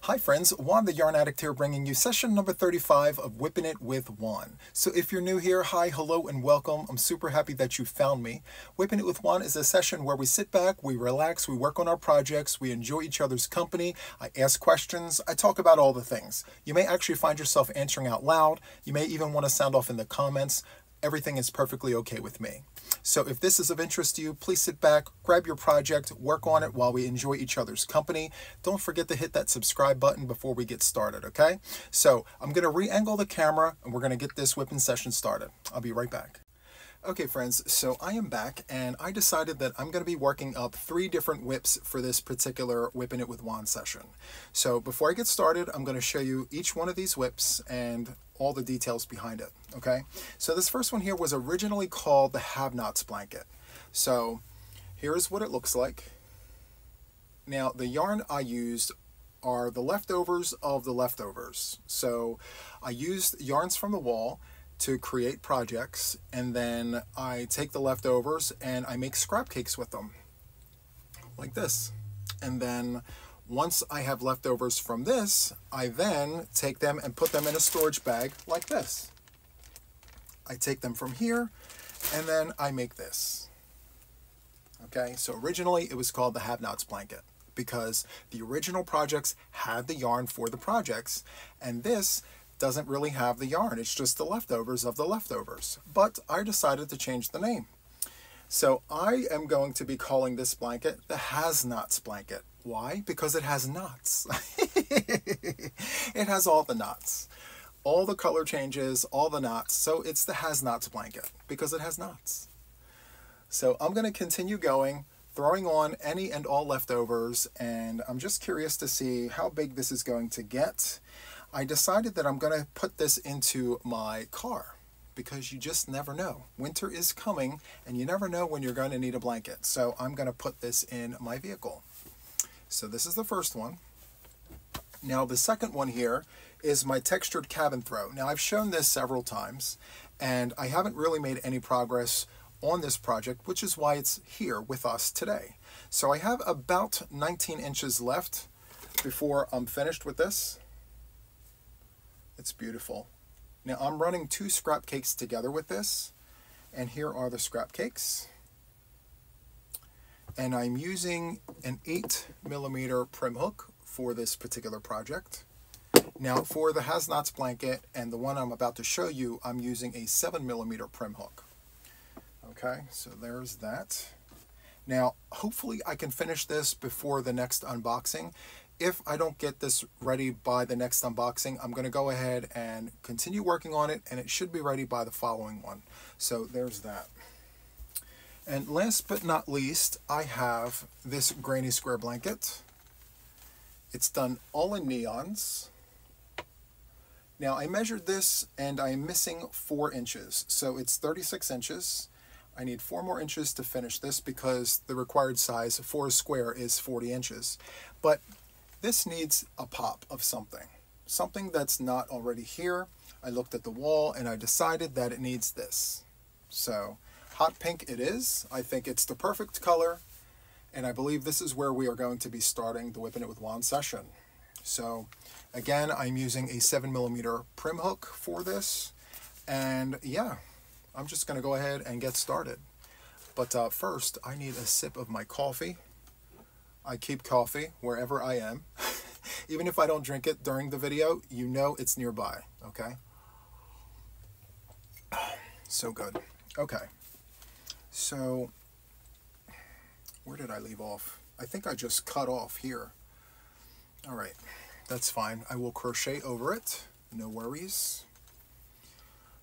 Hi friends, Juan the Yarn Addict here, bringing you session number 35 of WIPn It with Juan. So if you're new here, hi, hello, and welcome. I'm super happy that you found me. WIPn It with Juan is a session where we sit back, we relax, we work on our projects, we enjoy each other's company, I ask questions, I talk about all the things. You may actually find yourself answering out loud, you may even want to sound off in the comments. Everything is perfectly okay with me. So if this is of interest to you, please sit back, grab your project, work on it while we enjoy each other's company. Don't forget to hit that subscribe button before we get started, okay? So I'm going to re-angle the camera and we're going to get this WIPn session started. I'll be right back. Okay friends, so I am back and I decided that I'm going to be working up 3 different WIPs for this particular WIPn It with Juan session. So before I get started, I'm going to show you each one of these WIPs and all the details behind it, okay? So this first one here was originally called the Have-Nots blanket. So here's what it looks like. Now the yarn I used are the leftovers of the leftovers. So I used yarns from the wall to create projects, and then I take the leftovers and I make scrap cakes with them like this. And then once I have leftovers from this, I then take them and put them in a storage bag like this. I take them from here and then I make this. Okay, so originally it was called the Have-Nots blanket because the original projects had the yarn for the projects, and this doesn't really have the yarn. It's just the leftovers of the leftovers. But I decided to change the name. So I am going to be calling this blanket the Has-Nots blanket. Why? Because it has knots. It has all the knots. All the color changes, all the knots. So it's the Has-Nots blanket because it has knots. So I'm going to continue going, throwing on any and all leftovers, and I'm just curious to see how big this is going to get. I decided that I'm going to put this into my car because you just never know. Winter is coming and you never know when you're going to need a blanket. So I'm going to put this in my vehicle. So this is the first one. Now the second one here is my textured cabin throw. Now I've shown this several times and I haven't really made any progress on this project, which is why it's here with us today. So I have about 19 inches left before I'm finished with this. It's beautiful. Now I'm running 2 scrap cakes together with this, and here are the scrap cakes. And I'm using an 8mm prim hook for this particular project. Now for the Has-Nots blanket and the one I'm about to show you, I'm using a 7mm prim hook. Okay, so there's that. Now hopefully I can finish this before the next unboxing. If I don't get this ready by the next unboxing, I'm going to go ahead and continue working on it, and it should be ready by the following one. So there's that. And last but not least, I have this granny square blanket. It's done all in neons. Now I measured this and I'm missing 4 inches. So it's 36 inches. I need 4 more inches to finish this because the required size for a square is 40 inches. But this needs a pop of something that's not already here. I looked at the wall and I decided that it needs this. So hot pink it is. I think it's the perfect color, and I believe this is where we are going to be starting the WIPn It with Juan session. So again, I'm using a 7mm prim hook for this, and yeah, I'm just going to go ahead and get started. But first I need a sip of my coffee. I keep coffee wherever I am. Even if I don't drink it during the video, you know it's nearby, okay? So good. Okay. So, where did I leave off? I think I just cut off here. All right, that's fine. I will crochet over it, no worries.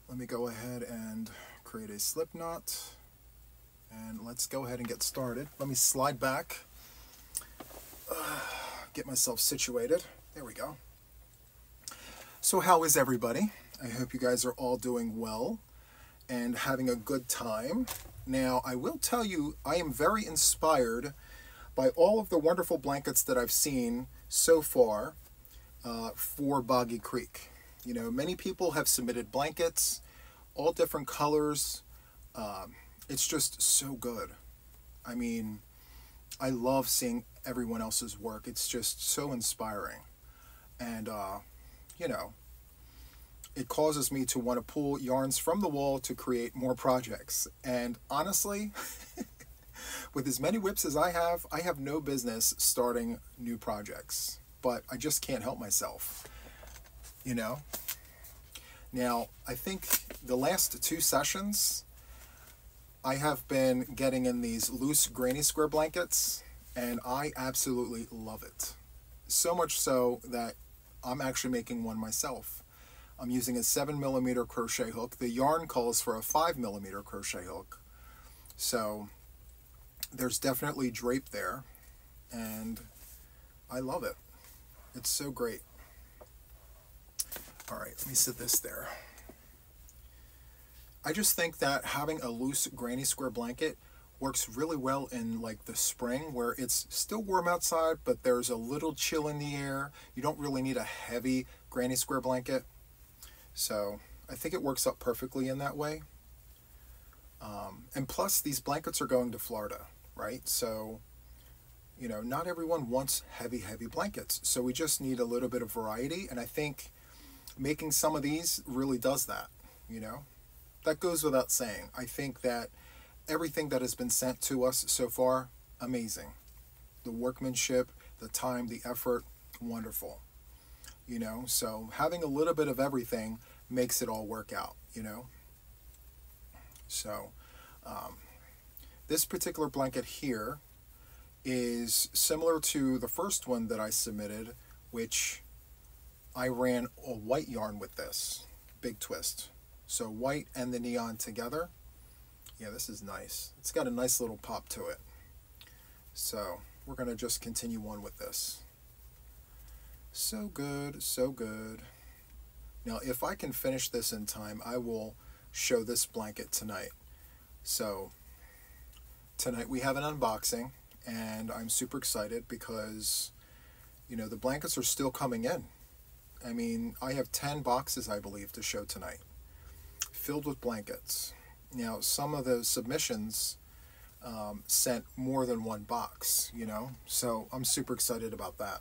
Let me go ahead and create a slip knot. And let's go ahead and get started. Let me slide back. Get myself situated. There we go. So how is everybody? I hope you guys are all doing well and having a good time. Now I will tell you, I am very inspired by all of the wonderful blankets that I've seen so far for Boggy Creek. You know, many people have submitted blankets, all different colors. It's just so good. I mean, I love seeing everyone else's work. It's just so inspiring. And, you know, it causes me to want to pull yarns from the wall to create more projects. And honestly, with as many WIPs as I have no business starting new projects, but I just can't help myself, you know? Now, I think the last 2 sessions, I have been getting in these loose granny square blankets, and I absolutely love it. So much so that I'm actually making one myself. I'm using a 7mm crochet hook. The yarn calls for a 5mm crochet hook. So there's definitely drape there, and I love it. It's so great. All right, let me set this there. I just think that having a loose granny square blanket works really well in like the spring where it's still warm outside, but there's a little chill in the air. You don't really need a heavy granny square blanket. So I think it works out perfectly in that way. And plus these blankets are going to Florida, right? So, you know, not everyone wants heavy blankets. So we just need a little bit of variety. And I think making some of these really does that, you know? That goes without saying. I think that everything that has been sent to us so far, amazing. The workmanship, the time, the effort, wonderful. You know, so having a little bit of everything makes it all work out, you know? So, this particular blanket here is similar to the first one that I submitted, which I ran a white yarn with this, big twist. So white and the neon together. Yeah, this is nice. It's got a nice little pop to it. So we're going to just continue on with this. So good, so good. Now, if I can finish this in time, I will show this blanket tonight. So tonight we have an unboxing, and I'm super excited because, you know, the blankets are still coming in. I mean, I have 10 boxes, I believe, to show tonight, filled with blankets. Now, some of those submissions sent more than one box, you know, so I'm super excited about that.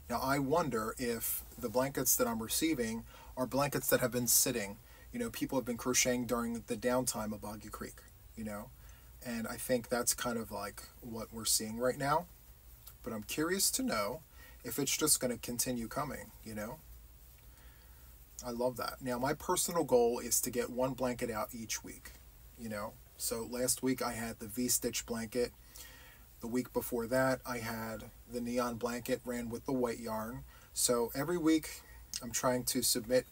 Now, I wonder if the blankets that I'm receiving are blankets that have been sitting. You know, people have been crocheting during the downtime of Boggy Creek, you know, and I think that's kind of like what we're seeing right now. But I'm curious to know if it's just going to continue coming, you know. I love that. Now, my personal goal is to get one blanket out each week, you know. So last week I had the V-stitch blanket. The week before that I had the neon blanket, ran with the white yarn. So every week I'm trying to submit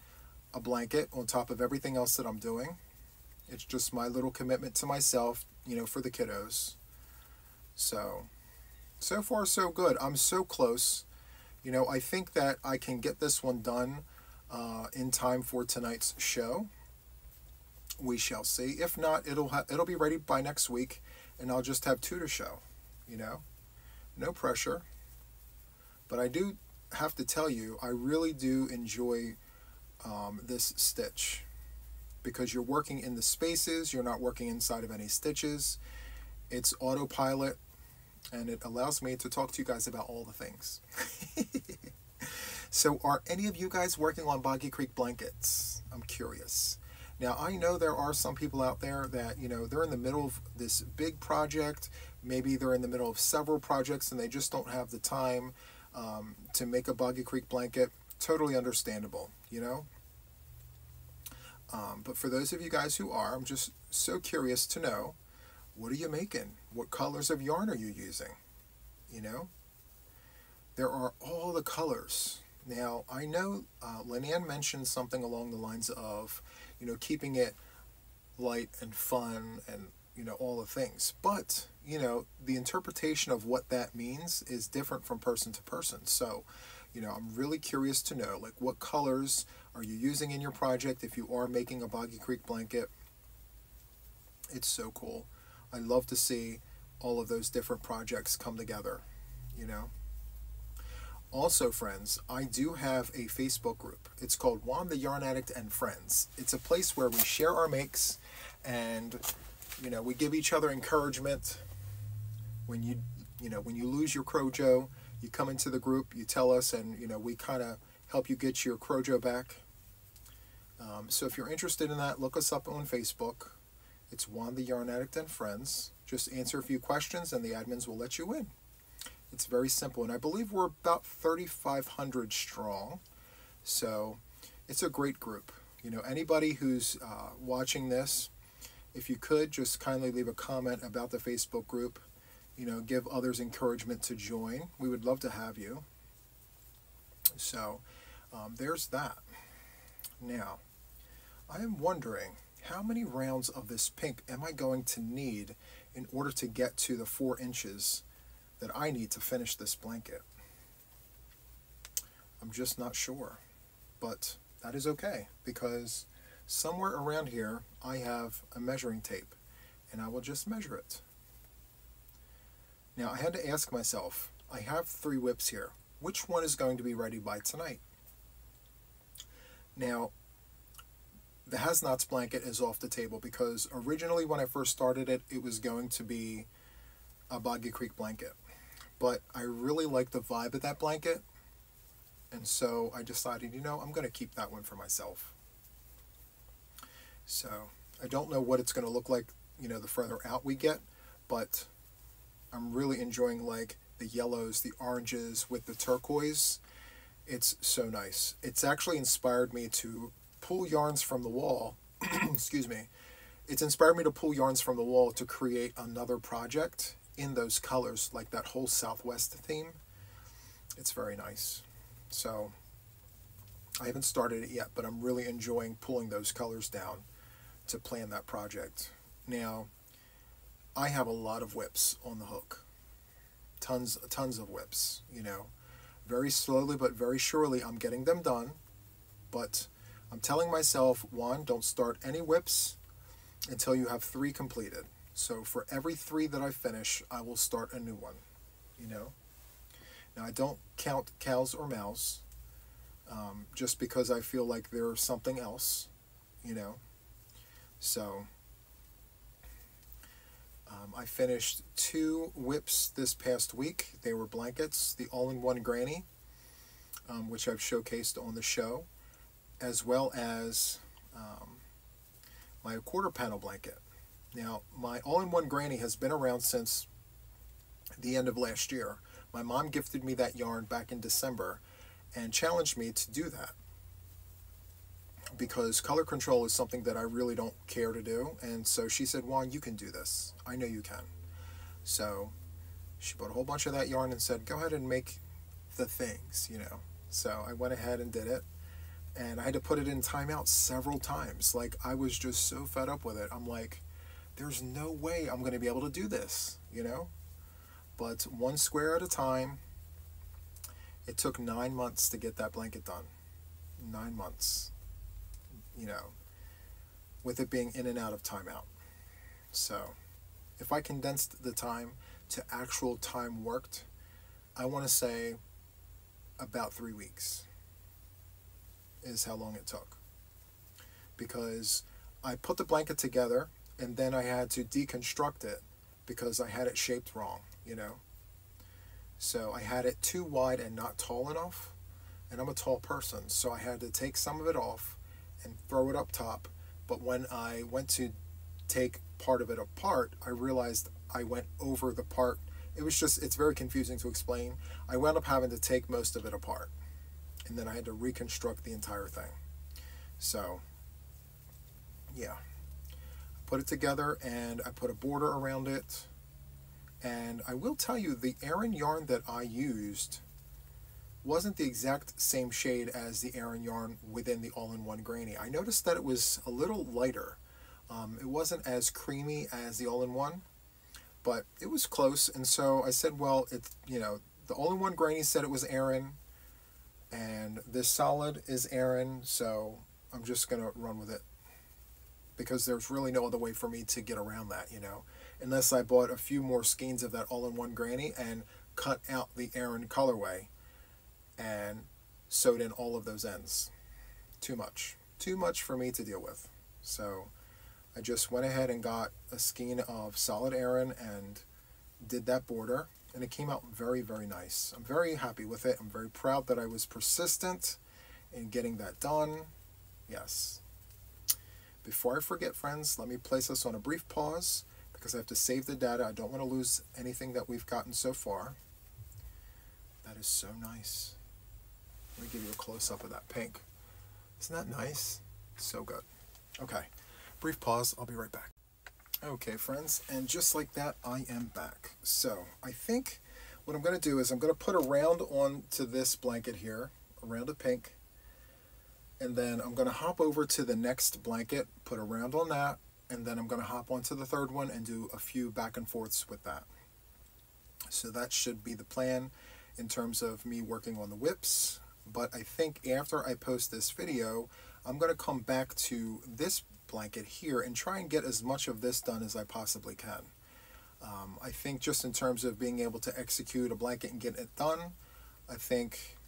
a blanket on top of everything else that I'm doing. It's just my little commitment to myself, you know, for the kiddos. So far so good. I'm so close. You know, I think that I can get this one done in time for tonight's show. We shall see. If not, it'll be ready by next week, and I'll just have 2 to show, you know. No pressure. But I do have to tell you, I really do enjoy this stitch, because you're working in the spaces, you're not working inside of any stitches. It's autopilot, and it allows me to talk to you guys about all the things. So are any of you guys working on Boggy Creek blankets? I'm curious. Now, I know there are some people out there that, you know, they're in the middle of this big project. Maybe they're in the middle of several projects and they just don't have the time to make a Boggy Creek blanket. Totally understandable, you know. But for those of you guys who are, I'm just so curious to know, what are you making? What colors of yarn are you using? You know, there are all the colors. Now, I know Lynanne mentioned something along the lines of, you know, keeping it light and fun and, you know, all the things. But, you know, the interpretation of what that means is different from person to person. So, you know, I'm really curious to know, like, what colors are you using in your project if you are making a Boggy Creek blanket? It's so cool. I love to see all of those different projects come together, you know. Also, friends, I do have a Facebook group. It's called Juan the Yarn Addict and Friends. It's a place where we share our makes and, you know, we give each other encouragement. When you lose your crojo, You come into the group, you tell us, and we kind of help you get your Crochet back. So if you're interested in that, look us up on Facebook. It's Juan the Yarn Addict and Friends. Just answer a few questions and the admins will let you in. It's very simple, and I believe we're about 3,500 strong. So it's a great group. Anybody who's watching this, if you could just kindly leave a comment about the Facebook group, give others encouragement to join. We would love to have you. So there's that. Now, I am wondering, how many rounds of this pink am I going to need in order to get to the 4 inches that I need to finish this blanket? I'm just not sure, but that is okay, because somewhere around here I have a measuring tape, and I will just measure it. Now, I had to ask myself, I have 3 WIPs here. Which one is going to be ready by tonight? Now, the Has-Nots blanket is off the table because originally when I first started it, it was going to be a Boggy Creek blanket. But I really like the vibe of that blanket, and so I decided, I'm going to keep that one for myself. So I don't know what it's going to look like, the further out we get, but I'm really enjoying like the yellows, the oranges with the turquoise. It's so nice. It's actually inspired me to pull yarns from the wall. Excuse me. It's inspired me to pull yarns from the wall to create another project in those colors, like that whole Southwest theme. It's very nice. So I haven't started it yet, but I'm really enjoying pulling those colors down to plan that project. Now, I have a lot of WIPs on the hook. Tons of WIPs, Very slowly but very surely I'm getting them done. But I'm telling myself, Juan, don't start any WIPs until you have 3 completed. So for every 3 that I finish, I will start a new one, Now, I don't count cows or mouse, just because I feel like they're something else, So I finished 2 WIPs this past week. They were blankets, the all-in-one granny, which I've showcased on the show, as well as my quarter panel blanket. Now, my all-in-one granny has been around since the end of last year. My mom gifted me that yarn back in December and challenged me to do that, because color control is something that I really don't care to do. And so she said, Juan, you can do this. I know you can. So she bought a whole bunch of that yarn and said, go ahead and make the things, So I went ahead and did it. And I had to put it in timeout several times. Like, I was just so fed up with it. I'm like, there's no way I'm going to be able to do this, But one square at a time. It took 9 months to get that blanket done. 9 months. With it being in and out of timeout. So, if I condensed the time to actual time worked, I want to say about 3 weeks is how long it took. Because I put the blanket together, and then I had to deconstruct it because I had it shaped wrong, So I had it too wide and not tall enough, and I'm a tall person, so I had to take some of it off and throw it up top. But when I went to take part of it apart, I realized I went over the part. It's very confusing to explain. I wound up having to take most of it apart, and then I had to reconstruct the entire thing. So, yeah. Put it together, and I put a border around it. And I will tell you, the Aran yarn that I used wasn't the exact same shade as the Aran yarn within the all-in-one granny. I noticed that it was a little lighter. It wasn't as creamy as the all-in-one, but it was close. And so I said, well, the all-in-one granny said it was Aran, and this solid is Aran, so I'm just going to run with it, because there's really no other way for me to get around that, unless I bought a few more skeins of that all-in-one granny and cut out the Aran colorway and sewed in all of those ends. Too much for me to deal with. So I just went ahead and got a skein of solid Aran and did that border. and it came out very, very nice. I'm very happy with it. I'm very proud that I was persistent in getting that done. Yes. Before I forget, friends, let me place us on a brief pause because I have to save the data. I don't want to lose anything that we've gotten so far. That is so nice. Let me give you a close-up of that pink. Isn't that nice? So good. Okay, brief pause. I'll be right back. Okay, friends, and just like that, I am back. So I think what I'm going to do is I'm going to put a round onto this blanket here, a round of pink, and then I'm going to hop over to the next blanket, put a round on that, and then I'm going to hop onto the third one and do a few back and forths with that. So that should be the plan in terms of me working on the WIPs. But I think after I post this video, I'm going to come back to this blanket here and try and get as much of this done as I possibly can. I think just in terms of being able to execute a blanket and get it done, I think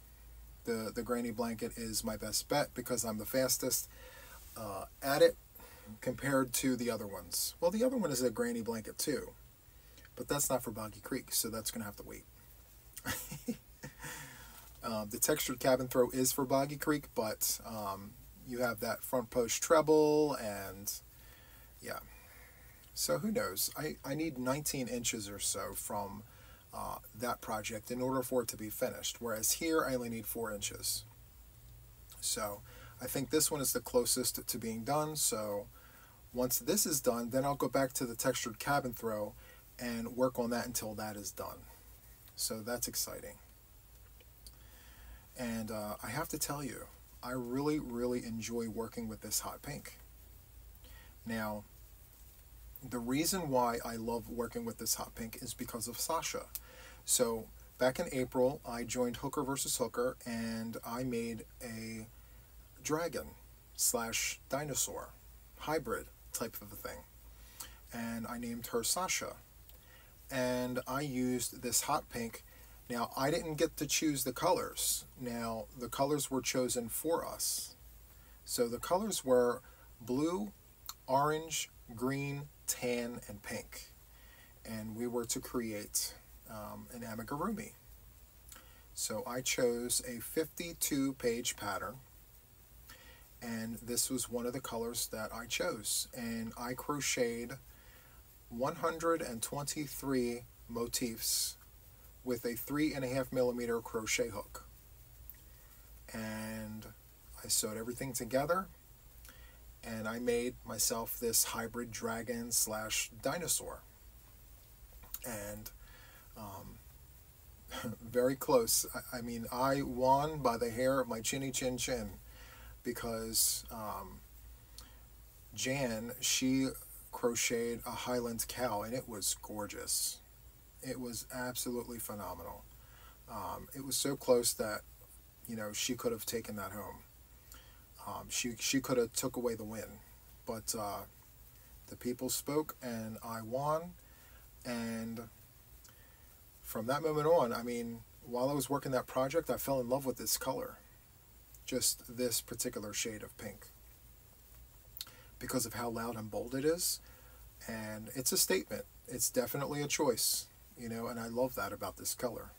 the granny blanket is my best bet because I'm the fastest at it compared to the other ones. Well, the other one is a granny blanket too, but that's not for Boggy Creek, so that's going to have to wait. The textured cabin throw is for Boggy Creek, but you have that front post treble, and yeah. So who knows? I need 19 inches or so from that project in order for it to be finished, whereas here I only need 4 inches. So I think this one is the closest to being done. So once this is done, then I'll go back to the textured cabin throw and work on that until that is done. So that's exciting. And I have to tell you, I really, really enjoy working with this hot pink. Now, the reason why I love working with this hot pink is because of Sasha. So back in April, I joined Hooker vs. Hooker, and I made a dragon / dinosaur hybrid type of a thing. And I named her Sasha. And I used this hot pink. Now, I didn't get to choose the colors. Now, the colors were chosen for us. So the colors were blue, orange, green, tan, and pink. And we were to create an amigurumi. So I chose a 52-page pattern. And this was one of the colors that I chose. And I crocheted 123 motifs with a 3.5mm crochet hook. And I sewed everything together, and I made myself this hybrid dragon / dinosaur. And very close. I mean, I won by the hair of my chinny chin chin, because Jan, she crocheted a Highland cow, and it was gorgeous. It was absolutely phenomenal. It was so close that, you know, she could have taken that home. She could have took away the win, but the people spoke, and I won. And from that moment on, I mean, while I was working that project, I fell in love with this color, just this particular shade of pink, because of how loud and bold it is, and it's a statement. It's definitely a choice. You know, and I love that about this color.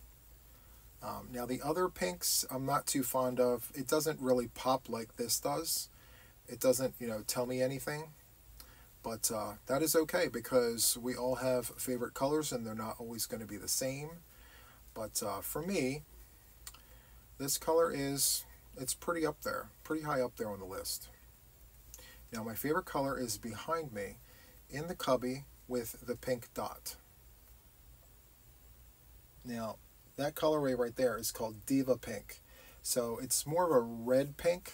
Now the other pinks I'm not too fond of. It doesn't really pop like this does. It doesn't, you know, tell me anything. But that is okay, because we all have favorite colors and they're not always going to be the same. But for me, this color it's pretty up there, pretty high up there on the list. Now my favorite color is behind me in the cubby with the pink dot. Now, that colorway right there is called Diva Pink. So it's more of a red pink.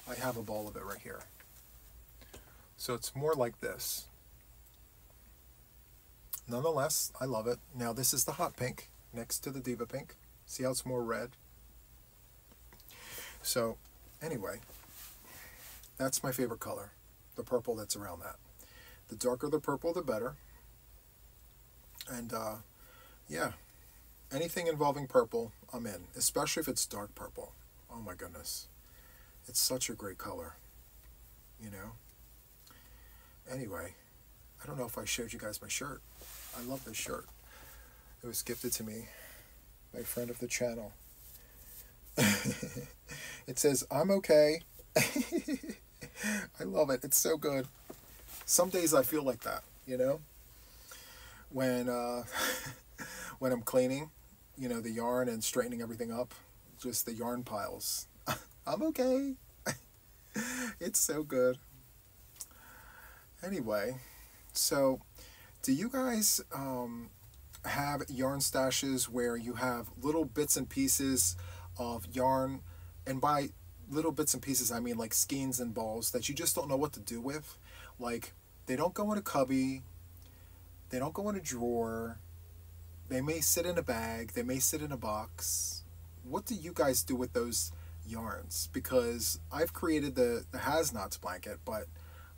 I have a ball of it right here. So it's more like this. Nonetheless, I love it. Now this is the hot pink next to the Diva Pink. See how it's more red? So anyway, that's my favorite color, the purple that's around that. The darker the purple, the better. And yeah. Anything involving purple, I'm in, especially if it's dark purple. Oh my goodness. It's such a great color, you know? Anyway, I don't know if I showed you guys my shirt. I love this shirt. It was gifted to me by a friend of the channel. It says, I'm okay. I love it. It's so good. Some days I feel like that, you know? When when I'm cleaning, you know, the yarn and straightening everything up, just the yarn piles. I'm okay. It's so good. Anyway, so do you guys have yarn stashes where you have little bits and pieces of yarn, and by little bits and pieces I mean like skeins and balls that you just don't know what to do with? Like, they don't go in a cubby, they don't go in a drawer, they may sit in a bag, they may sit in a box. What do you guys do with those yarns? Because I've created the has-nots blanket, but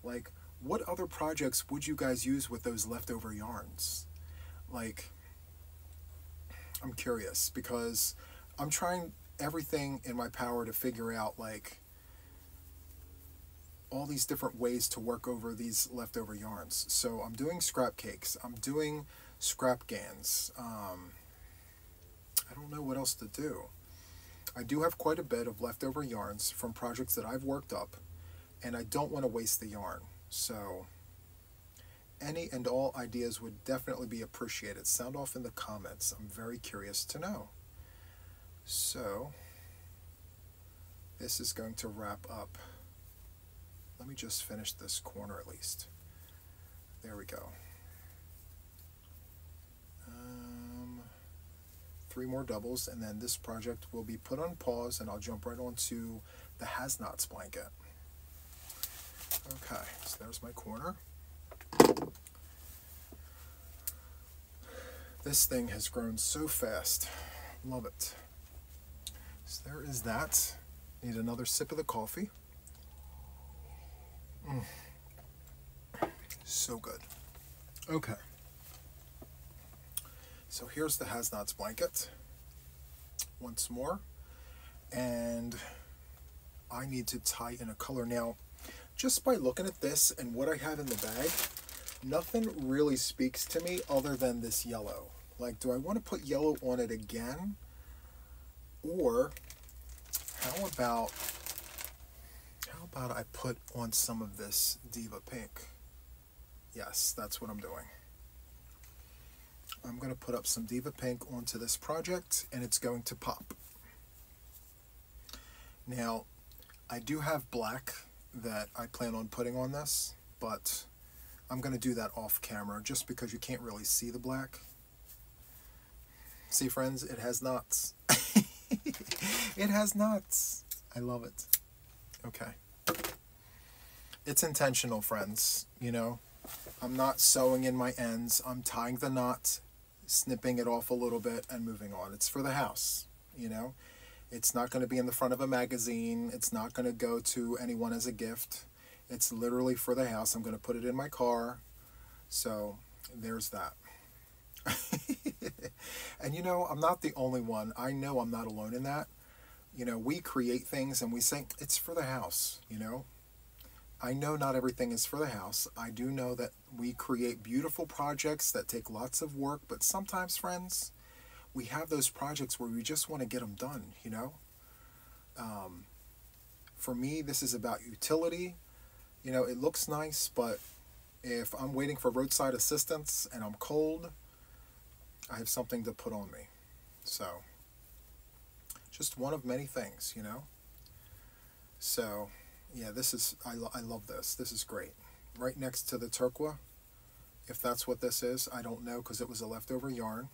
like, what other projects would you guys use with those leftover yarns? Like, I'm curious, because I'm trying everything in my power to figure out like all these different ways to work over these leftover yarns. So I'm doing scrap cakes, I'm doing scrap gans. I don't know what else to do. I do have quite a bit of leftover yarns from projects that I've worked up, and I don't want to waste the yarn. So any and all ideas would definitely be appreciated. Sound off in the comments. I'm very curious to know. So this is going to wrap up. Let me just finish this corner at least. There we go. 3 more doubles, and then this project will be put on pause, and I'll jump right onto the has-nots blanket. Okay, so there's my corner. This thing has grown so fast. Love it. So there is that. Need another sip of the coffee. So good. Okay. So here's the has-nots blanket once more, and I need to tie in a color. Now, just by looking at this and what I have in the bag, nothing really speaks to me other than this yellow. Like, do I want to put yellow on it again? Or how about I put on some of this Diva Pink? Yes, that's what I'm doing. I'm going to put up some Diva Pink onto this project, and it's going to pop. Now, I do have black that I plan on putting on this, but I'm going to do that off camera just because you can't really see the black. See, friends, it has knots. It has knots. I love it. Okay. It's intentional, friends, you know. I'm not sewing in my ends. I'm tying the knot, snipping it off a little bit, and moving on. It's for the house, you know. It's not going to be in the front of a magazine. It's not going to go to anyone as a gift. It's literally for the house. I'm going to put it in my car. So there's that. And you know, I'm not the only one. I know I'm not alone in that. You know, we create things and we say, it's for the house, you know. I know not everything is for the house. I do know that we create beautiful projects that take lots of work, but sometimes, friends, we have those projects where we just want to get them done, you know. For me, this is about utility. You know, it looks nice, but if I'm waiting for roadside assistance and I'm cold, I have something to put on me. So, just one of many things, you know. So, yeah, this is, I love this. This is great. Right next to the turquoise, if that's what this is. I don't know because it was a leftover yarn.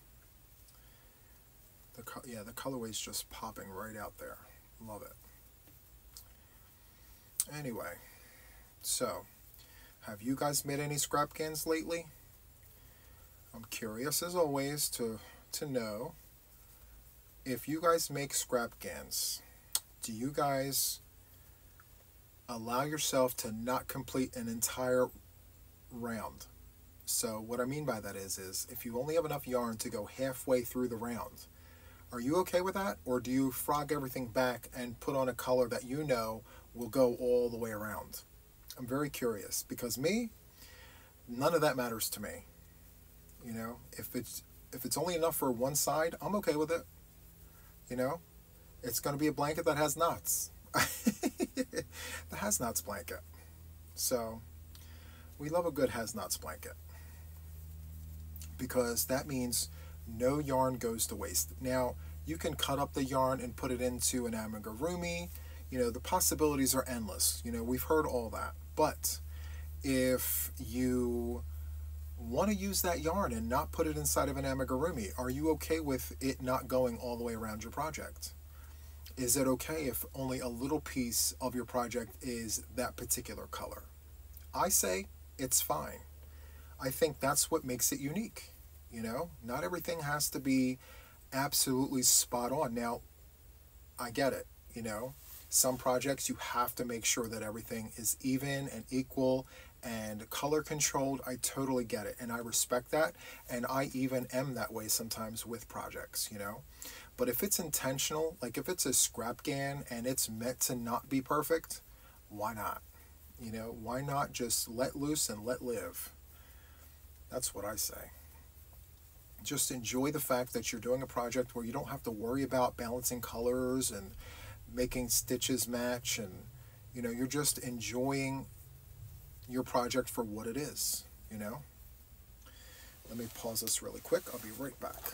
Yeah, the colorway's just popping right out there. Love it. Anyway, so, have you guys made any scrap cans lately? I'm curious, as always, to know if you guys make scrap cans. Do you guys allow yourself to not complete an entire round? So what I mean by that is if you only have enough yarn to go halfway through the round, are you okay with that? Or do you frog everything back and put on a color that you know will go all the way around? I'm very curious, because me, none of that matters to me. You know, if If it's only enough for one side, I'm okay with it. You know, it's going to be a blanket that has knots. The has knots blanket. So we love a good has knots blanket, because that means no yarn goes to waste. Now, you can cut up the yarn and put it into an amigurumi. You know, the possibilities are endless. You know, we've heard all that. But if you want to use that yarn and not put it inside of an amigurumi, are you okay with it not going all the way around your project? Is it okay if only a little piece of your project is that particular color? I say it's fine. I think that's what makes it unique. You know, not everything has to be absolutely spot on. Now, I get it, you know. Some projects you have to make sure that everything is even and equal and color controlled. I totally get it, and I respect that, and I even am that way sometimes with projects, you know. But if it's intentional, like if it's a scrap GAN and it's meant to not be perfect, why not? You know, why not just let loose and let live? That's what I say. Just enjoy the fact that you're doing a project where you don't have to worry about balancing colors and making stitches match, and you know, you're just enjoying your project for what it is, you know. Let me pause this really quick. I'll be right back.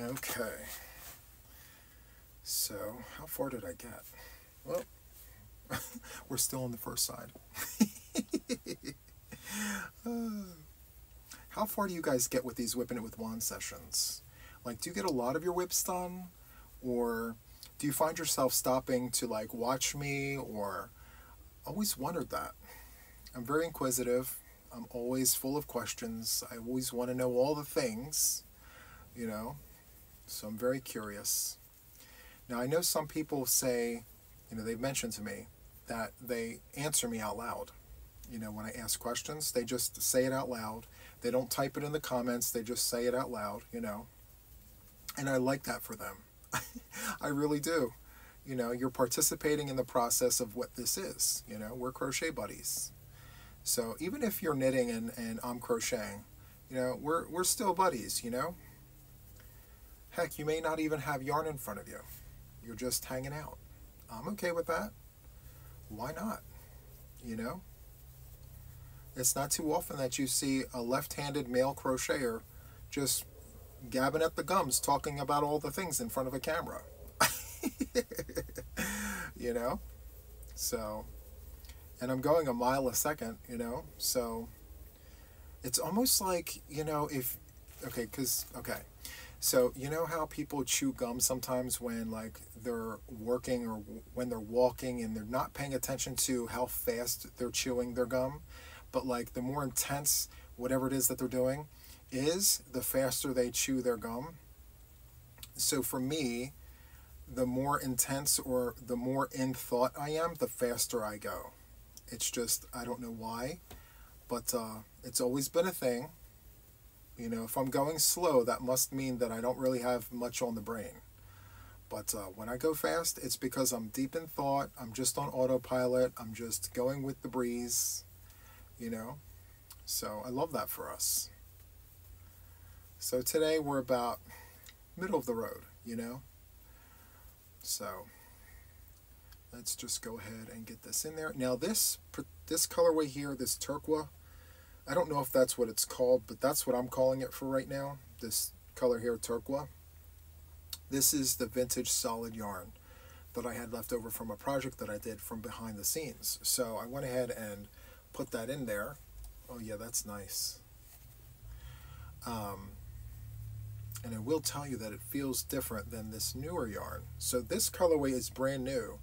Okay, so how far did I get? Well, we're still on the first side. How far do you guys get with these WIPn It with Juan sessions? Like, do you get a lot of your WIPs done? Or do you find yourself stopping to like watch me? Or always wondered that. I'm very inquisitive. I'm always full of questions. I always want to know all the things, you know. So I'm very curious. Now, I know some people say, you know, they've mentioned to me that they answer me out loud. You know, when I ask questions, they just say it out loud. They don't type it in the comments. They just say it out loud, you know. And I like that for them. I really do. You know, you're participating in the process of what this is. You know, we're crochet buddies. So even if you're knitting and I'm crocheting, you know, we're still buddies, you know. Heck, you may not even have yarn in front of you. You're just hanging out. I'm okay with that. Why not? You know? It's not too often that you see a left-handed male crocheter just gabbing at the gums talking about all the things in front of a camera. You know? So, and I'm going a mile a second, you know? So, it's almost like, you know, if, okay, so you know how people chew gum sometimes when like they're working or when they're walking and they're not paying attention to how fast they're chewing their gum? But like the more intense whatever it is that they're doing is, the faster they chew their gum. So for me, the more intense or the more in thought I am, the faster I go. It's just, I don't know why, but it's always been a thing. You know, if I'm going slow, that must mean that I don't really have much on the brain. But when I go fast, it's because I'm deep in thought. I'm just on autopilot. I'm just going with the breeze. You know, so I love that for us. So today we're about middle of the road, you know. So let's just go ahead and get this in there. Now this colorway here, this turquoise, I don't know if that's what it's called, but that's what I'm calling it for right now. This color here, turquoise. This is the vintage solid yarn that I had left over from a project that I did from behind the scenes. So I went ahead and put that in there. Oh yeah, that's nice. And I will tell you that it feels different than this newer yarn. So this colorway is brand new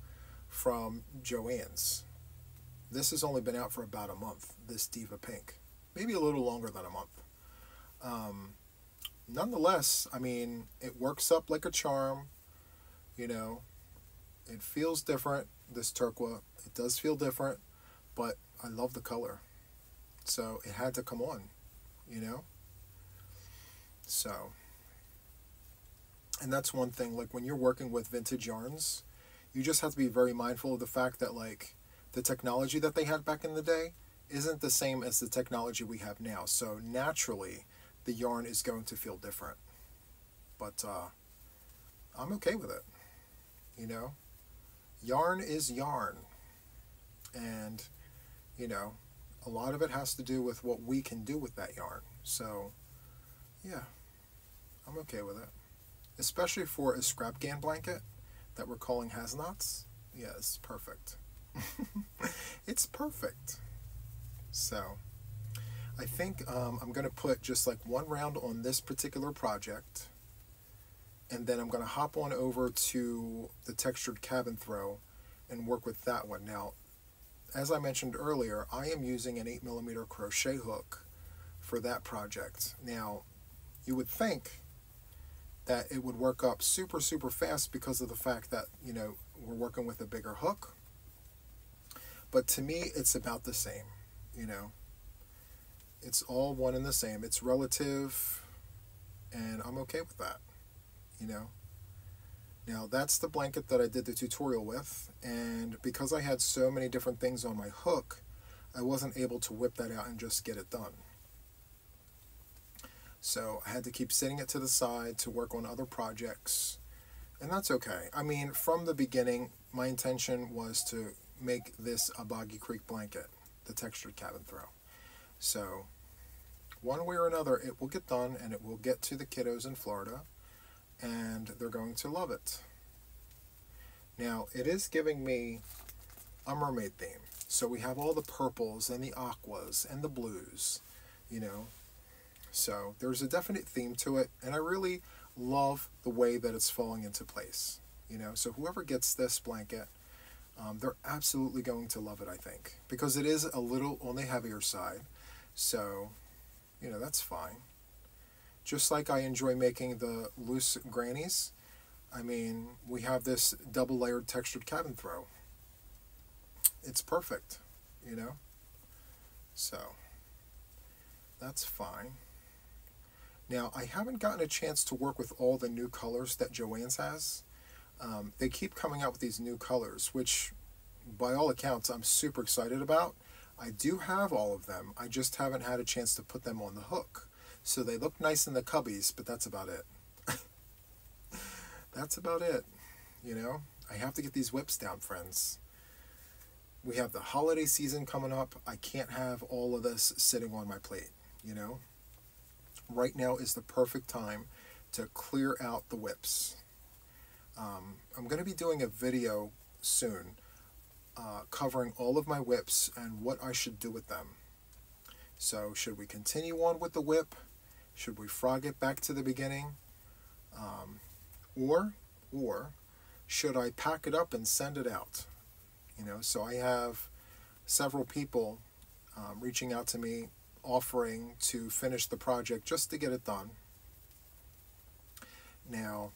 from Joann's. This has only been out for about a month, this Diva Pink. Maybe a little longer than a month. Nonetheless, I mean, it works up like a charm. You know, it feels different, this turquoise. It does feel different, but I love the color. So it had to come on, you know? So, and that's one thing, like when you're working with vintage yarns, you just have to be very mindful of the fact that like the technology that they had back in the day isn't the same as the technology we have now. So naturally, the yarn is going to feel different. But I'm okay with it. You know, yarn is yarn. And, you know, a lot of it has to do with what we can do with that yarn. So, yeah, I'm okay with it. Especially for a scrap GAN blanket that we're calling has-nots. Yeah, it's perfect. It's perfect. So, I think I'm going to put just like one round on this particular project. And then I'm going to hop on over to the textured cabin throw and work with that one. Now, as I mentioned earlier, I am using an 8mm crochet hook for that project. Now, you would think that it would work up super, super fast because of the fact that, you know, we're working with a bigger hook. But to me, it's about the same, you know. It's all one and the same. It's relative, and I'm okay with that, you know. Now, that's the blanket that I did the tutorial with, and because I had so many different things on my hook, I wasn't able to whip that out and just get it done. So I had to keep setting it to the side to work on other projects, and that's okay. I mean, from the beginning, my intention was to make this a Boggy Creek blanket, the textured cabin throw. So one way or another, it will get done, and it will get to the kiddos in Florida, and they're going to love it. Now, it is giving me a mermaid theme. So we have all the purples and the aquas and the blues, you know. So there's a definite theme to it, and I really love the way that it's falling into place, you know. So whoever gets this blanket, they're absolutely going to love it, I think, because it is a little on the heavier side. So, you know, that's fine. Just like I enjoy making the loose grannies, I mean, we have this double-layered textured cabin throw. It's perfect, you know? So, that's fine. Now, I haven't gotten a chance to work with all the new colors that Joann's has. They keep coming out with these new colors, which, by all accounts, I'm super excited about. I do have all of them. I just haven't had a chance to put them on the hook. So they look nice in the cubbies, but that's about it. That's about it, you know? I have to get these WIPs down, friends. We have the holiday season coming up. I can't have all of this sitting on my plate, you know? Right now is the perfect time to clear out the WIPs. I'm going to be doing a video soon covering all of my WIPs and what I should do with them. So should we continue on with the WIP? Should we frog it back to the beginning? Or should I pack it up and send it out? You know, so I have several people reaching out to me offering to finish the project just to get it done. Now,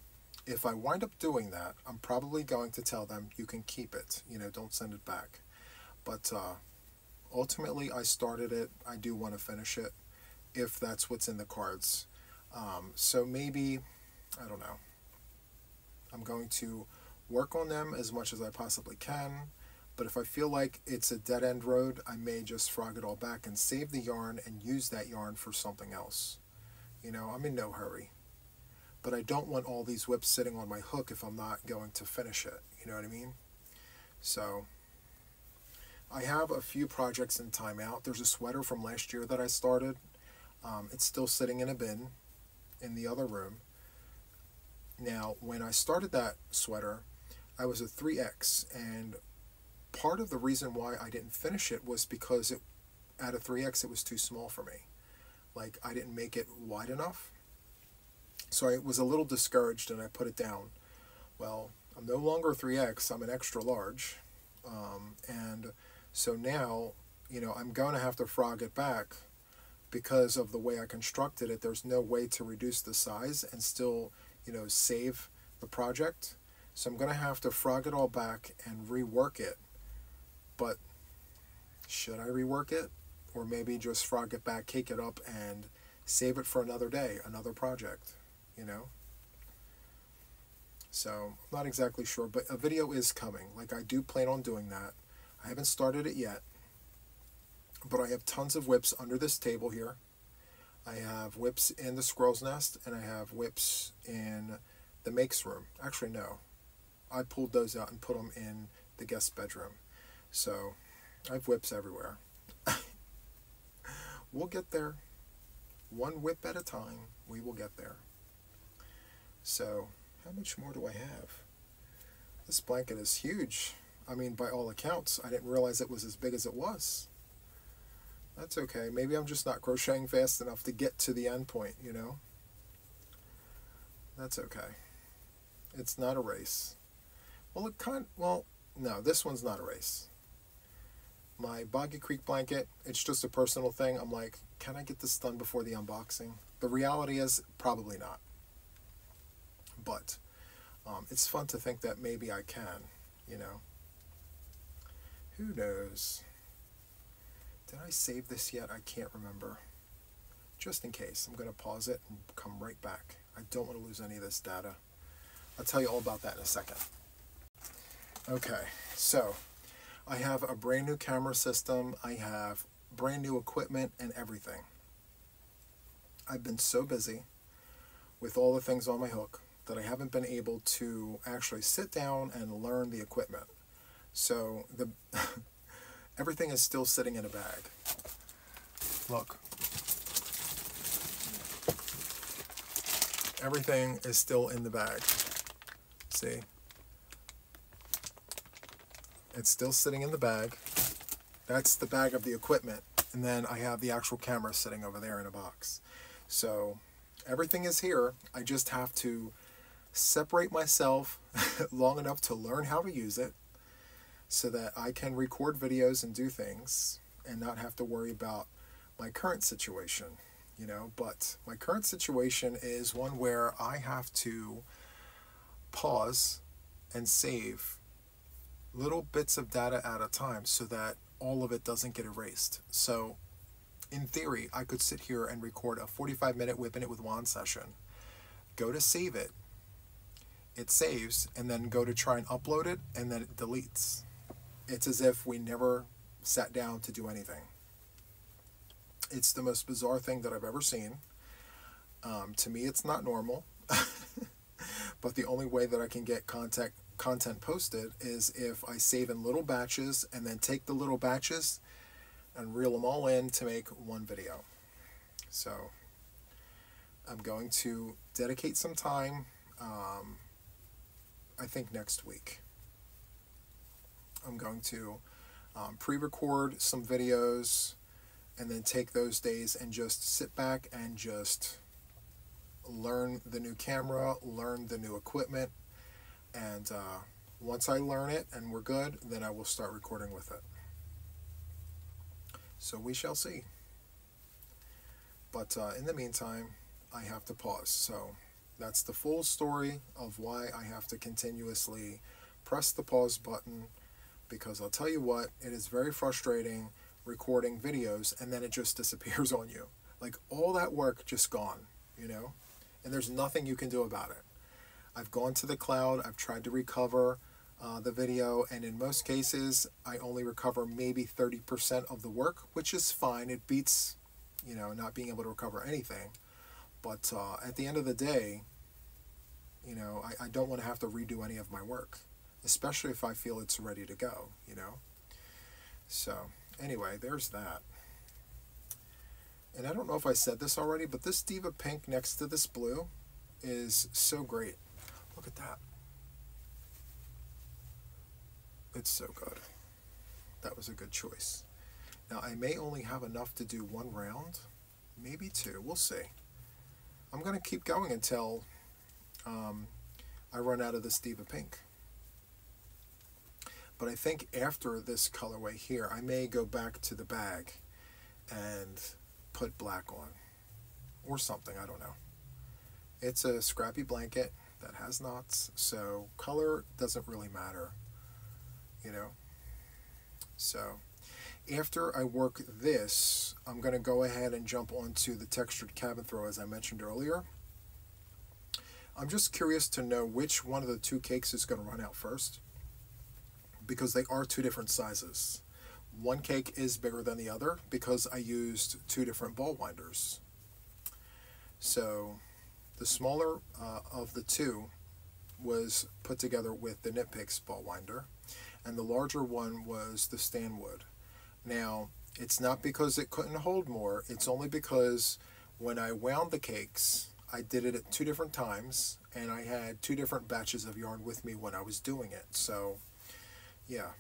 if I wind up doing that, I'm probably going to tell them you can keep it, you know, don't send it back. But ultimately, I started it. I do want to finish it, if that's what's in the cards. So maybe, I don't know, I'm going to work on them as much as I possibly can. But if I feel like it's a dead-end road, I may just frog it all back and save the yarn and use that yarn for something else. You know, I'm in no hurry. But I don't want all these WIPs sitting on my hook if I'm not going to finish it. You know what I mean? So, I have a few projects in timeout. There's a sweater from last year that I started. It's still sitting in a bin in the other room. Now, when I started that sweater, I was a 3X, and part of the reason why I didn't finish it was because at a 3X it was too small for me. Like, I didn't make it wide enough. So I was a little discouraged and I put it down. Well, I'm no longer a 3X, I'm an extra large. And so now, you know, I'm going to have to frog it back because of the way I constructed it. There's no way to reduce the size and still, you know, save the project. So I'm going to have to frog it all back and rework it. But should I rework it? Or maybe just frog it back, cake it up, and save it for another day, another project, you know? So, I'm not exactly sure, but a video is coming. Like, I do plan on doing that. I haven't started it yet, but I have tons of WIPs under this table here. I have WIPs in the squirrel's nest, and I have WIPs in the makes room. Actually, no. I pulled those out and put them in the guest bedroom. So I have WIPs everywhere. We'll get there. One WIP at a time, we will get there. So how much more do I have? This blanket is huge. I mean, by all accounts, I didn't realize it was as big as it was. That's okay. Maybe I'm just not crocheting fast enough to get to the end point, you know? That's okay. It's not a race. Well, no, this one's not a race. My Boggy Creek blanket, it's just a personal thing. I'm like, can I get this done before the unboxing? The reality is, probably not. But it's fun to think that maybe I can, you know? Who knows? Did I save this yet? I can't remember. Just in case, I'm going to pause it and come right back. I don't want to lose any of this data. I'll tell you all about that in a second. Okay, so I have a brand new camera system. I have brand new equipment and everything. I've been so busy with all the things on my hook that I haven't been able to actually sit down and learn the equipment. So everything is still sitting in a bag. Look. Everything is still in the bag. See? It's still sitting in the bag. That's the bag of the equipment. And then I have the actual camera sitting over there in a box. So everything is here. I just have to separate myself long enough to learn how to use it so that I can record videos and do things and not have to worry about my current situation, you know. But my current situation is one where I have to pause and save little bits of data at a time so that all of it doesn't get erased. So in theory, I could sit here and record a 45-minute WIPn It with Juan session, go to save it, it saves, and then go to try and upload it, and then it deletes. It's as if we never sat down to do anything. It's the most bizarre thing that I've ever seen. To me, it's not normal. But the only way that I can get content posted is if I save in little batches and then take the little batches and reel them all in to make one video. So I'm going to dedicate some time, I think next week. I'm going to pre-record some videos and then take those days and just sit back and just learn the new camera, learn the new equipment, and once I learn it and we're good, then I will start recording with it. So we shall see. But in the meantime, I have to pause. So that's the full story of why I have to continuously press the pause button, because I'll tell you what, it is very frustrating recording videos and then it just disappears on you. Like all that work just gone, you know? And there's nothing you can do about it. I've gone to the cloud, I've tried to recover the video, and in most cases I only recover maybe 30% of the work, which is fine. It beats, you know, not being able to recover anything. But at the end of the day, you know, I don't want to have to redo any of my work, especially if I feel it's ready to go, you know. So anyway, there's that. And I don't know if I said this already, but this Diva Pink next to this blue is so great. Look at that. It's so good. That was a good choice. Now, I may only have enough to do one round, maybe two. We'll see. I'm going to keep going until I run out of this Diva Pink. But I think after this colorway here, I may go back to the bag and put black on or something. I don't know. It's a scrappy blanket that has knots, so color doesn't really matter, you know. So after I work this, I'm going to go ahead and jump onto the textured cabin throw, as I mentioned earlier. I'm just curious to know which one of the two cakes is going to run out first, because they are two different sizes. One cake is bigger than the other because I used two different ball winders. So the smaller of the two was put together with the Knit Picks ball winder, and the larger one was the Stanwood. Now, it's not because it couldn't hold more, it's only because when I wound the cakes, I did it at 2 different times, and I had 2 different batches of yarn with me when I was doing it. So, yeah.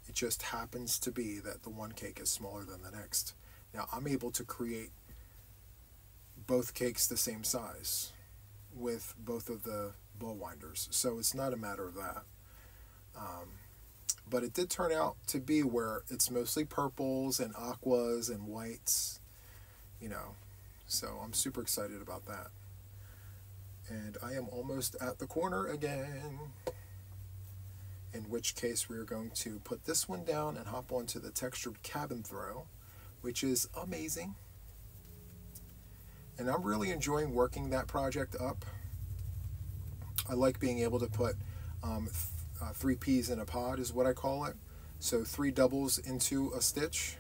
It just happens to be that the one cake is smaller than the next. Now, I'm able to create both cakes the same size with both of the ball winders, so it's not a matter of that. But it did turn out to be where it's mostly purples and aquas and whites, you know, so I'm super excited about that. And I am almost at the corner again, in which case we're going to put this one down and hop onto the textured cabin throw, which is amazing. And I'm really enjoying working that project up. I like being able to put 3 peas in a pod is what I call it. So 3 doubles into a stitch,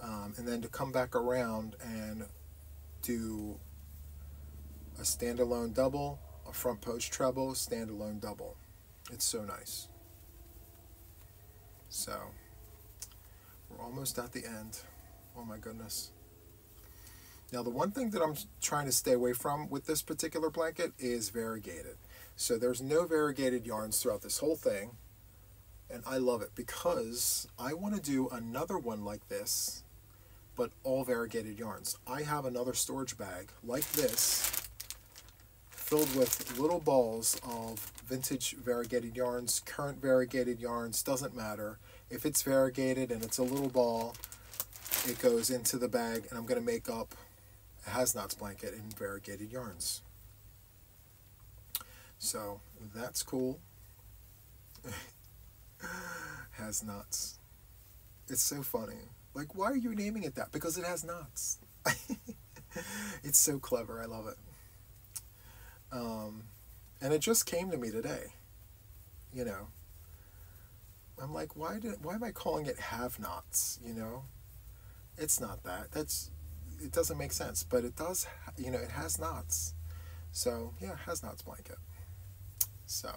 and then to come back around and do a standalone double, a front post treble, standalone double. It's so nice. So we're almost at the end. Oh my goodness. Now the one thing that I'm trying to stay away from with this particular blanket is variegated. So there's no variegated yarns throughout this whole thing, and I love it because I want to do another one like this, but all variegated yarns. I have another storage bag like this filled with little balls of vintage variegated yarns, current variegated yarns, doesn't matter. If it's variegated and it's a little ball, it goes into the bag, and I'm going to make up a has-nots blanket in variegated yarns. So that's cool. Has-nots. It's so funny. Like, why are you naming it that? Because it has knots. It's so clever. I love it. And it just came to me today. You know, I'm like, why am I calling it have-nots? You know, it's not that. It doesn't make sense, but it does. You know, it has knots. So yeah, has-nots blanket. So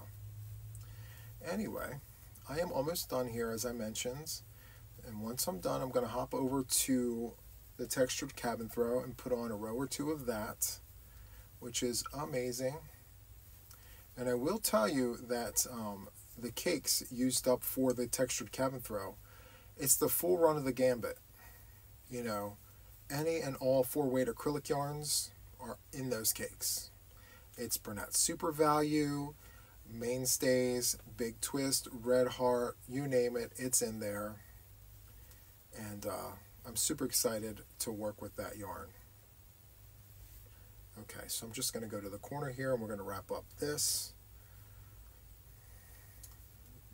anyway, I am almost done here, as I mentioned, and once I'm done, I'm going to hop over to the textured cabin throw and put on a row or 2 of that, which is amazing. And I will tell you that the cakes used up for the textured cabin throw, it's the full run of the gambit. You know, any and all 4-weight acrylic yarns are in those cakes. It's Burnett Super Value, Mainstays, Big Twist, Red Heart, you name it, it's in there. And I'm super excited to work with that yarn. Okay, so I'm just going to go to the corner here, and we're going to wrap up this.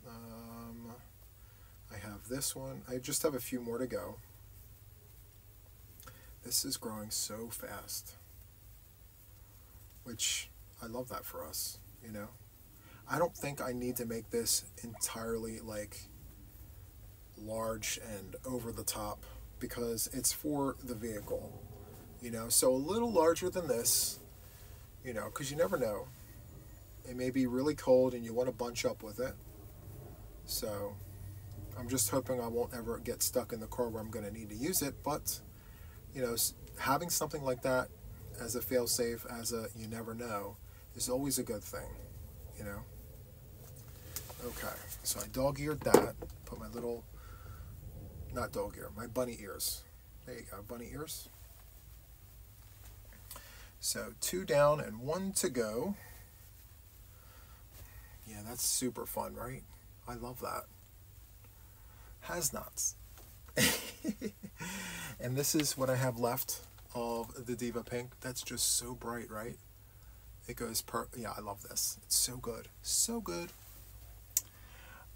I have this one. I just have a few more to go. This is growing so fast, which I love that for us, you know. I don't think I need to make this entirely like large and over the top because it's for the vehicle, you know. So a little larger than this, you know, because you never know. It may be really cold and you want to bunch up with it. So I'm just hoping I won't ever get stuck in the car where I'm going to need to use it. But, you know, having something like that as a fail-safe, as a you never know, is always a good thing, you know. Okay, so I dog-eared that, put my little, not dog-ear, my bunny ears. There you go, bunny ears. So 2 down and 1 to go. Yeah, that's super fun, right? I love that. Has-nots. And this is what I have left of the Diva Pink. That's just so bright, right? It goes yeah, I love this. It's so good. So good.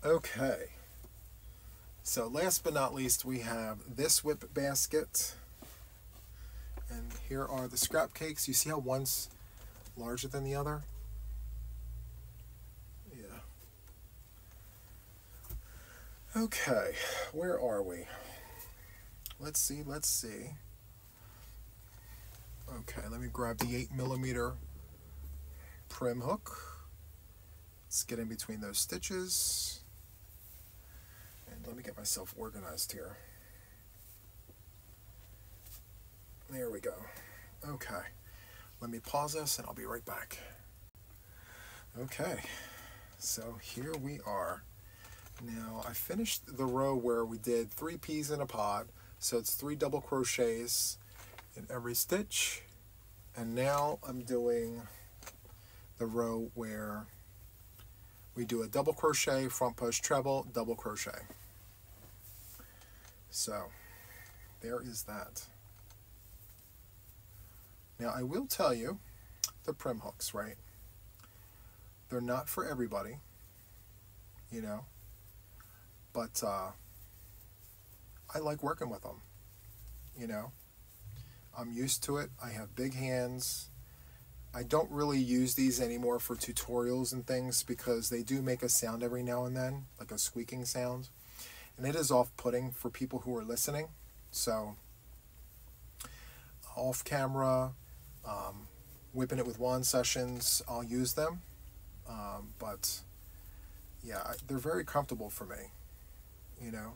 Okay. So last but not least, we have this WIP basket. And here are the scrap cakes. You see how one's larger than the other? Yeah. Okay, where are we? Let's see. Okay, let me grab the 8mm prim hook. Let's get in between those stitches. And let me get myself organized here. There we go. Okay, let me pause this and I'll be right back. Okay, so here we are. Now I finished the row where we did 3 peas in a pod, so it's 3 double crochets in every stitch, and now I'm doing the row where we do a double crochet, front post treble, double crochet. So there is that. Now I will tell you, the prim hooks, right? They're not for everybody, you know, but I like working with them, you know. I'm used to it. I have big hands. I don't really use these anymore for tutorials and things because they do make a sound every now and then, like a squeaking sound. And it is off-putting for people who are listening. So, off camera, WIPn It with Juan sessions, I'll use them. But, yeah, they're very comfortable for me, you know.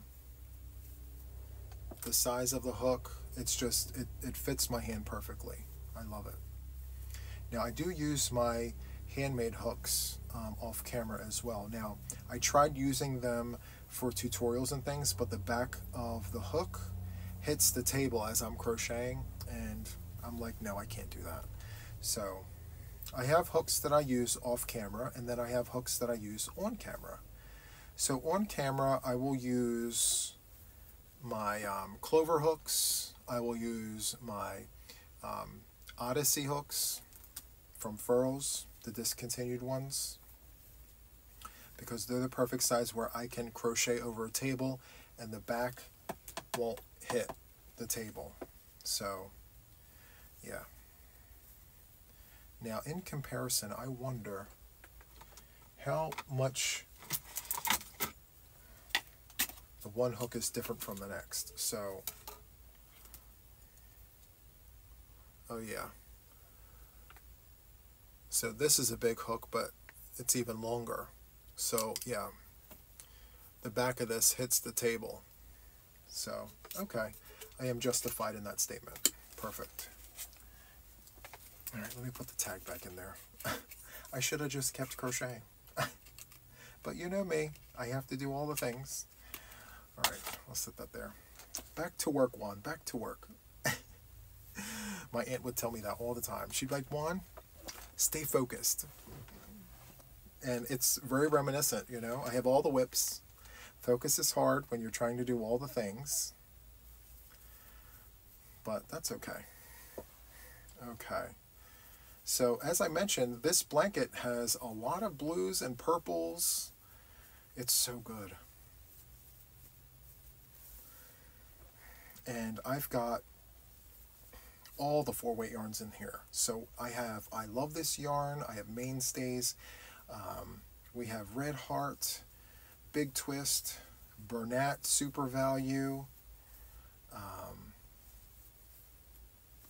The size of the hook, it's just, it fits my hand perfectly. I love it. Now, I do use my handmade hooks off camera as well. Now, I tried using them for tutorials and things, but the back of the hook hits the table as I'm crocheting, and I'm like, no, I can't do that. So, I have hooks that I use off camera, and then I have hooks that I use on camera. So, on camera, I will use my clover hooks. I will use my Odyssey hooks from Furls, the discontinued ones, because they're the perfect size where I can crochet over a table and the back won't hit the table. So, yeah. Now, in comparison, I wonder how much the one hook is different from the next. So, oh yeah. So this is a big hook, but it's even longer. So yeah, the back of this hits the table. So, okay, I am justified in that statement. Perfect. All right, let me put the tag back in there. I should have just kept crocheting. But you know me, I have to do all the things. All right, I'll set that there. Back to work, Juan, back to work. My aunt would tell me that all the time. She'd be like, Juan, stay focused. And it's very reminiscent, you know. I have all the WIPs. Focus is hard when you're trying to do all the things. But that's okay. Okay. So, as I mentioned, this blanket has a lot of blues and purples. It's so good. And I've got all the 4-weight yarns in here. So I love this yarn. I have Mainstays. We have Red Heart, Big Twist, Bernat Super Value.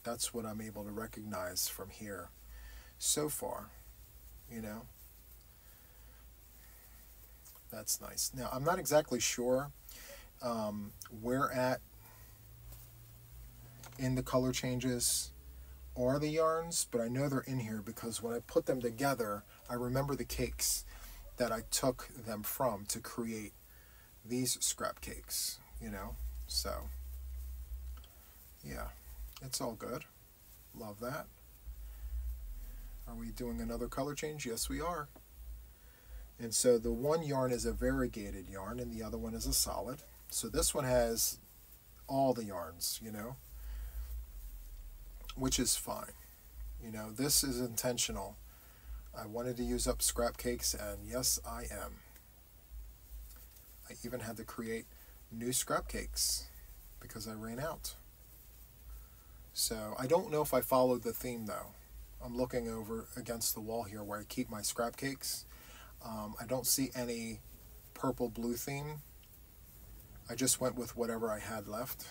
That's what I'm able to recognize from here so far, you know. That's nice. Now, I'm not exactly sure where at in the color changes are the yarns, but I know they're in here because when I put them together, I remember the cakes that I took them from to create these scrap cakes, you know. So, yeah, it's all good. Love that. Are we doing another color change? Yes, we are. And so the one yarn is a variegated yarn and the other one is a solid. So this one has all the yarns, you know, which is fine. You know, this is intentional. I wanted to use up scrap cakes, and yes, I am. I even had to create new scrap cakes because I ran out. So I don't know if I followed the theme though. I'm looking over against the wall here where I keep my scrap cakes. I don't see any purple blue theme. I just went with whatever I had left.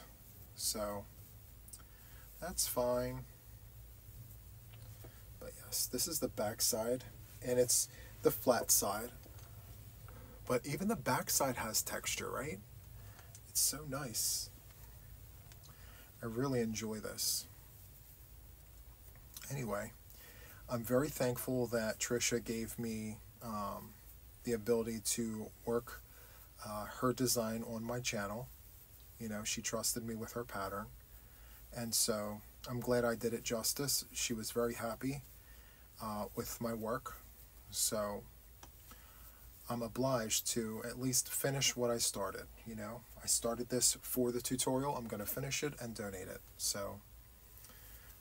So that's fine. Yes, this is the back side, and it's the flat side. But even the back side has texture, right? It's so nice. I really enjoy this. Anyway, I'm very thankful that Trisha gave me the ability to work her design on my channel. You know, she trusted me with her pattern. And so I'm glad I did it justice. She was very happy with my work. So I'm obliged to at least finish what I started. You know, I started this for the tutorial. I'm going to finish it and donate it. So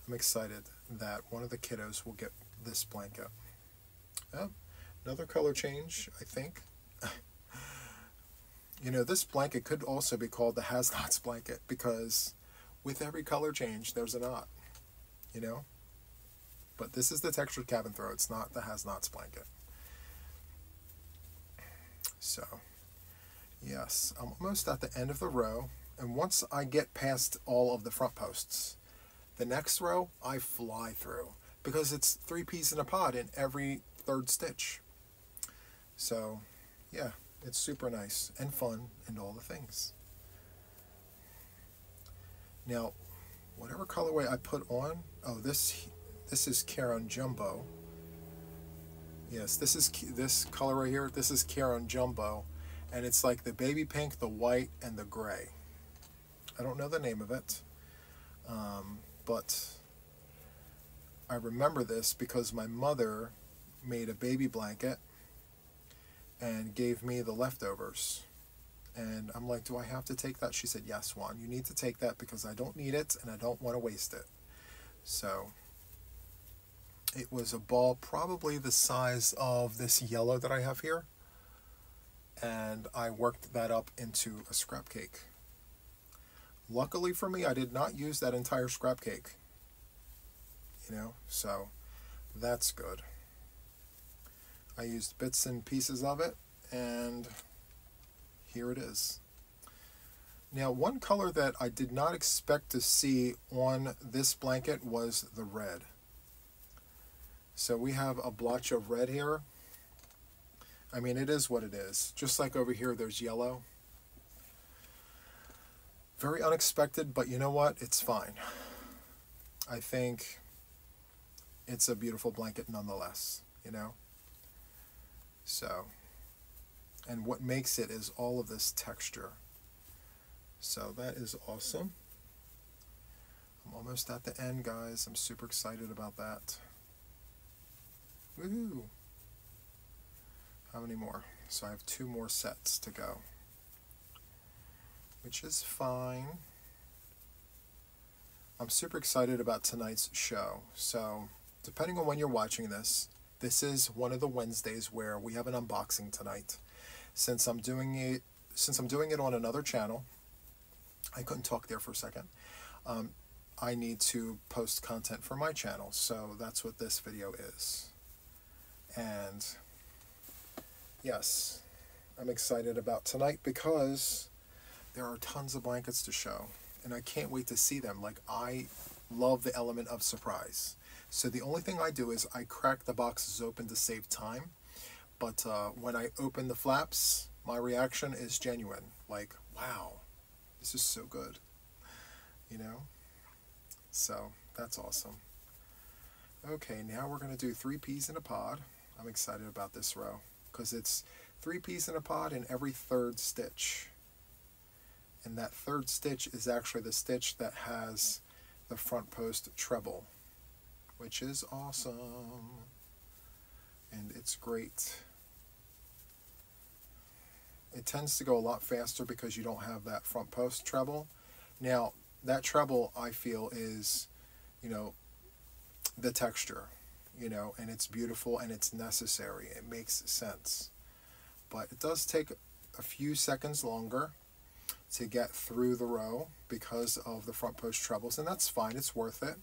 I'm excited that one of the kiddos will get this blanket. Oh, another color change, I think. You know, this blanket could also be called the Has-Nots blanket, because with every color change, there's a knot, you know? But this is the textured cabin throw. It's not the Has-Nots blanket. So, yes, I'm almost at the end of the row. And once I get past all of the front posts, the next row, I fly through, because it's 3 peas in a pod in every 3rd stitch. So, yeah, it's super nice and fun and all the things. Now, whatever colorway I put on, oh, this is Caron Jumbo. Yes, this color right here, this is Caron Jumbo, and it's like the baby pink, the white, and the gray. I don't know the name of it, but I remember this because my mother made a baby blanket and gave me the leftovers. And I'm like, do I have to take that? She said, yes, Juan, you need to take that because I don't need it and I don't want to waste it. So it was a ball probably the size of this yellow that I have here. And I worked that up into a scrap cake. Luckily for me, I did not use that entire scrap cake. You know, so that's good. I used bits and pieces of it, and here it is. Now, one color that I did not expect to see on this blanket was the red. So we have a blotch of red here. I mean, it is what it is. Just like over here, there's yellow. Very unexpected, but you know what? It's fine. I think it's a beautiful blanket nonetheless, you know? So, and what makes it is all of this texture. So that is awesome. I'm almost at the end, guys. I'm super excited about that. Woohoo! How many more? So I have 2 more sets to go, which is fine. I'm super excited about tonight's show. So depending on when you're watching this, this is one of the Wednesdays where we have an unboxing tonight. Since I'm doing it on another channel, I couldn't talk there for a second. I need to post content for my channel, so that's what this video is. And yes, I'm excited about tonight because there are tons of blankets to show, and I can't wait to see them. Like, I love the element of surprise. So the only thing I do is I crack the boxes open to save time. But when I open the flaps, my reaction is genuine. Like, wow, this is so good. You know? So that's awesome. Okay, now we're going to do 3 peas in a pod. I'm excited about this row because it's 3 peas in a pod in every 3rd stitch. And that 3rd stitch is actually the stitch that has the front post treble, which is awesome. And it's great. It tends to go a lot faster because you don't have that front post treble. Now, that treble, I feel, is, you know, the texture, you know, and it's beautiful and it's necessary. It makes sense. But it does take a few seconds longer to get through the row because of the front post trebles, and that's fine. It's worth it.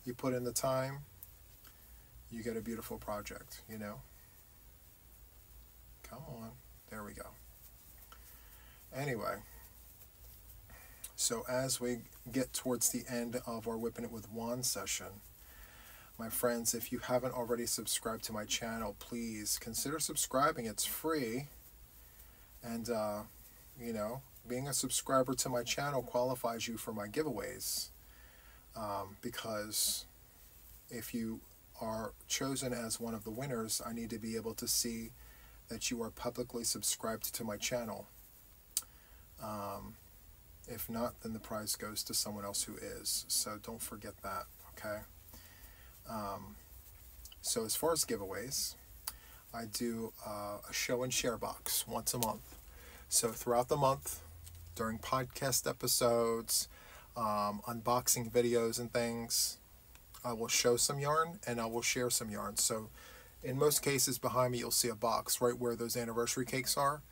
You put in the time, you get a beautiful project, you know. Come on. There we go. Anyway, so as we get towards the end of our WIPn It with Juan session, My friends, if you haven't already subscribed to my channel, please consider subscribing. It's free. And, you know, being a subscriber to my channel qualifies you for my giveaways. Because if you are chosen as one of the winners, I need to be able to see that you are publicly subscribed to my channel. If not, then the prize goes to someone else who is. So don't forget that, okay? So as far as giveaways, I do a show and share box once a month. So throughout the month, during podcast episodes, unboxing videos and things, I will show some yarn and I will share some yarn. So in most cases behind me, you'll see a box right where those anniversary cakes are,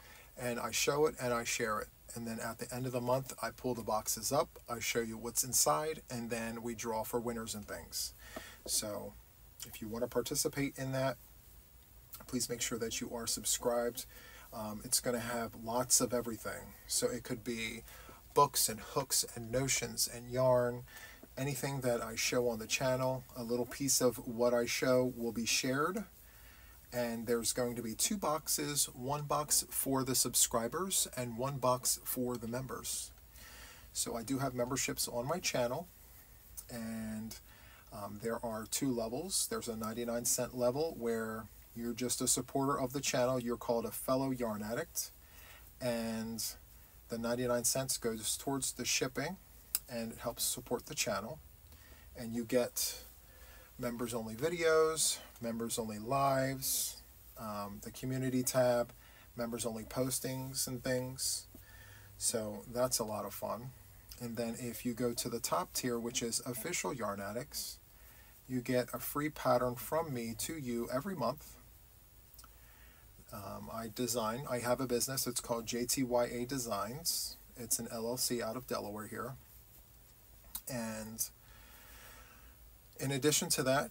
and I show it and I share it. And then at the end of the month, I pull the boxes up, I show you what's inside, and then we draw for winners and things. So if you want to participate in that, please make sure that you are subscribed. It's going to have lots of everything. So it could be books and hooks and notions and yarn, anything that I show on the channel. A little piece of what I show will be shared. And there's going to be 2 boxes, 1 box for the subscribers and 1 box for the members. So I do have memberships on my channel, and there are 2 levels. There's a 99-cent level where you're just a supporter of the channel. You're called a fellow yarn addict, and the 99 cents goes towards the shipping, and it helps support the channel. And you get members only videos, members only lives, the community tab, members only postings and things. So that's a lot of fun. And then if you go to the top tier, which is official yarn addicts, you get a free pattern from me to you every month. I have a business. It's called JTYA Designs. It's an LLC out of Delaware here. And in addition to that,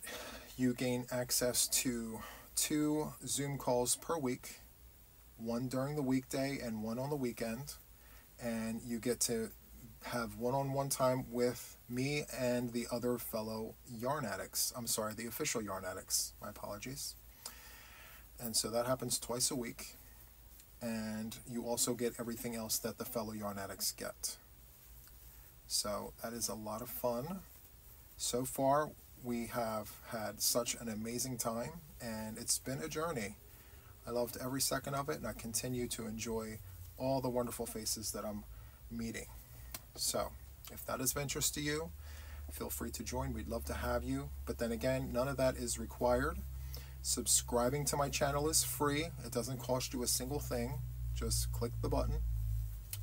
you gain access to 2 Zoom calls per week, 1 during the weekday and 1 on the weekend. And you get to have one-on-one time with me and the other fellow yarn addicts. I'm sorry, the official yarn addicts. My apologies. And so that happens twice a week. And you also get everything else that the fellow yarn addicts get. So that is a lot of fun. So far, we have had such an amazing time, and it's been a journey. I loved every second of it, and I continue to enjoy all the wonderful faces that I'm meeting. So if that is of interest to you, feel free to join. We'd love to have you. But then again, none of that is required. Subscribing to my channel is free. It doesn't cost you a single thing. Just click the button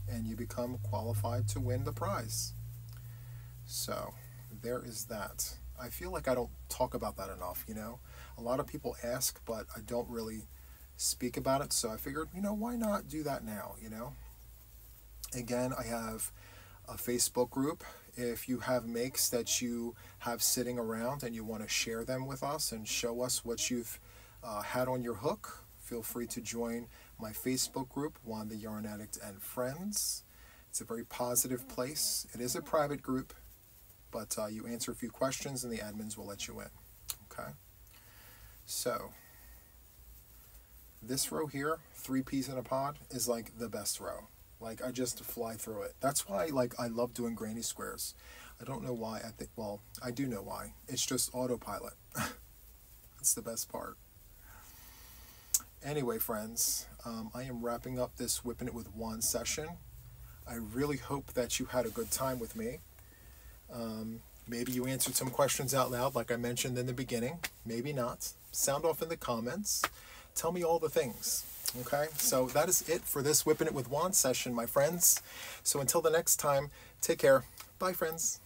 and you become qualified to win the prize. So there is that. I feel like I don't talk about that enough, you know. A lot of people ask, but I don't really speak about it. So I figured, you know, why not do that now, you know. Again, I have a Facebook group. If you have makes that you have sitting around and you want to share them with us and show us what you've had on your hook, feel free to join my Facebook group, Juan the Yarn Addict and Friends. It's a very positive place. It is a private group, but you answer a few questions and the admins will let you in. Okay? So, this row here, 3 peas in a pod, is like the best row. Like, I just fly through it. That's why, like, I love doing granny squares. I don't know why. Well, I do know why. It's just autopilot. That's the best part. Anyway, friends, I am wrapping up this WIPn It with Juan session. I really hope that you had a good time with me. Maybe you answered some questions out loud, like I mentioned in the beginning. Maybe not. Sound off in the comments. Tell me all the things. Okay, so that is it for this WIPn It with Juan session, my friends. So until the next time, take care. Bye, friends.